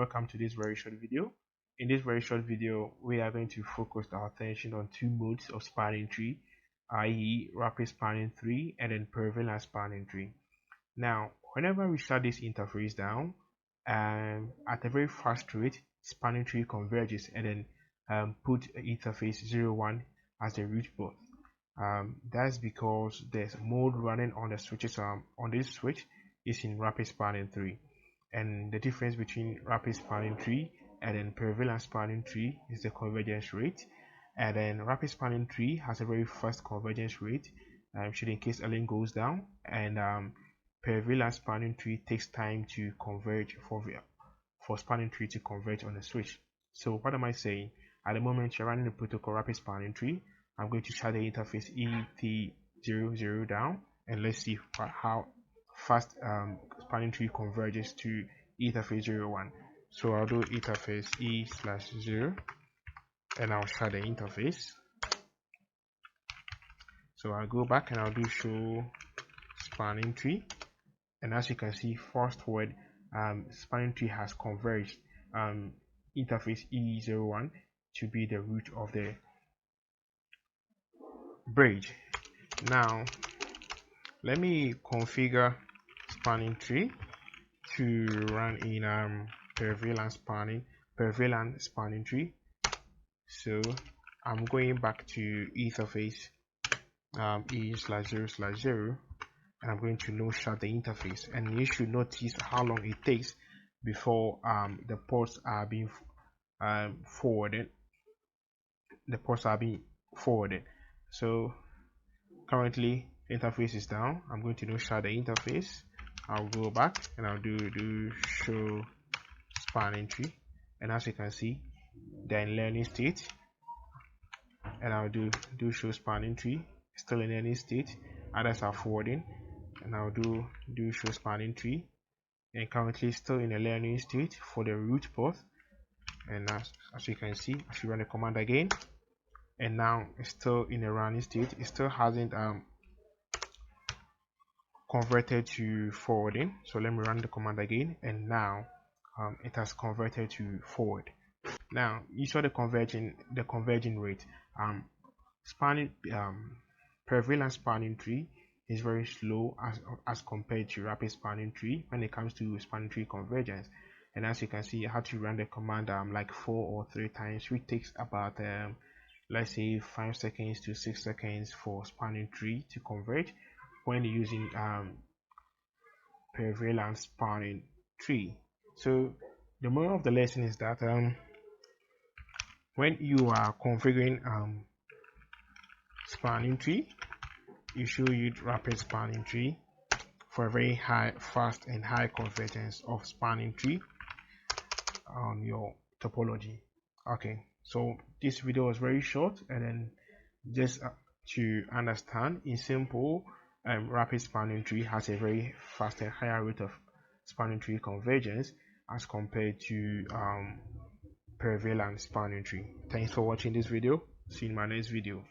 welcome to this very short video. In this very short video, we are going to focus our attention on two modes of spanning tree, i.e. rapid spanning tree and then prevalent spanning tree. Now, whenever we shut this interface down, at a very fast rate, spanning tree converges and then put interface 01 as the root port. That's because there's mode running on the switches on this switch is in rapid spanning tree, and the difference between rapid spanning tree and then prevalent spanning tree is the convergence rate. And then rapid spanning tree has a very fast convergence rate should in case a link goes down, and prevalent spanning tree takes time to converge for spanning tree to converge on the switch. So what am I saying? At the moment you're running the protocol rapid spanning tree, I'm going to shut the interface ET00 down, and let's see how fast spanning tree converges to interface 01. So I'll do interface E/0 and I'll shut the interface. So I'll go back and I'll do show spanning tree, and as you can see, fast forward spanning tree has converged interface E01 to be the root of the bridge. Now let me configure spanning tree to run in prevalent spanning tree. So I'm going back to interface E/0/0, and I'm going to no shut the interface, and you should notice how long it takes before the ports are being forwarded. So currently interface is down. I'm going to no shut the interface. I'll go back and I'll do show spanning tree, and as you can see, they're in learning state, and I'll do show spanning tree, still in learning state, others are forwarding, and I'll do show spanning tree, and currently still in a learning state for the root port. And as you can see, I should run the command again, and now it's still in a running state. It still hasn't converted to forwarding. So let me run the command again, and now it has converted to forward. Now you saw the converging rate. Prevalent spanning tree is very slow as compared to rapid spanning tree when it comes to spanning tree convergence. And as you can see, I had to run the command like 4 or 3 times, which takes about let's say 5 seconds to 6 seconds for spanning tree to converge when using prevalent spanning tree. So the moral of the lesson is that when you are configuring spanning tree, you should use rapid spanning tree for a very fast and high convergence of spanning tree on your topology. Okay, so this video was very short, and then just to understand in simple, rapid spanning tree has a very fast and higher rate of spanning tree convergence as compared to prevalent spanning tree. Thanks for watching this video. See you in my next video.